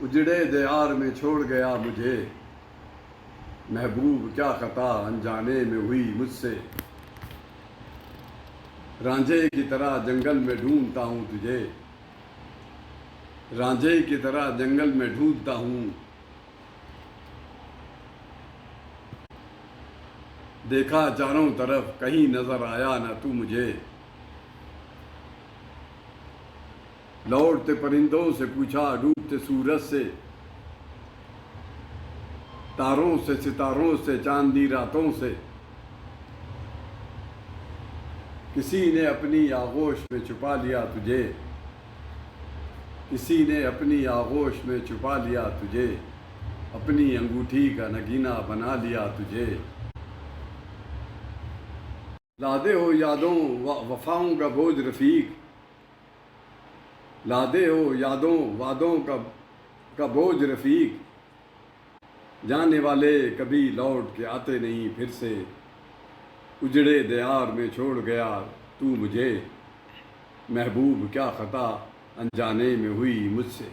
اجڑے دیار میں چھوڑ گیا مجھے، محبوب کیا خطا انجانے میں ہوئی مجھ سے۔ رانجھے کی طرح جنگل میں ڈھونڈتا ہوں تجھے، رانجھے کی طرح جنگل میں ڈھونڈتا ہوں، دیکھا چاروں طرف کہیں نظر آیا نہ تو مجھے۔ لوٹتے پرندوں سے پوچھا ڈوبتے سورج سے، تاروں سے ستاروں سے چاندی راتوں سے، کسی نے اپنی آغوش میں چھپا لیا تجھے، کسی نے اپنی آغوش میں چھپا لیا تجھے، اپنی انگوٹھی کا نگینہ بنا لیا تجھے۔ لادے ہو یادوں وفاؤں کا بوجھ رفیق، لادے ہو یادوں وعدوں کا بوجھ رفیق، جانے والے کبھی لوٹ کے آتے نہیں پھر سے، اجڑے دیار میں چھوڑ گیا تو مجھے، محبوب کیا خطا انجانے میں ہوئی مجھ سے۔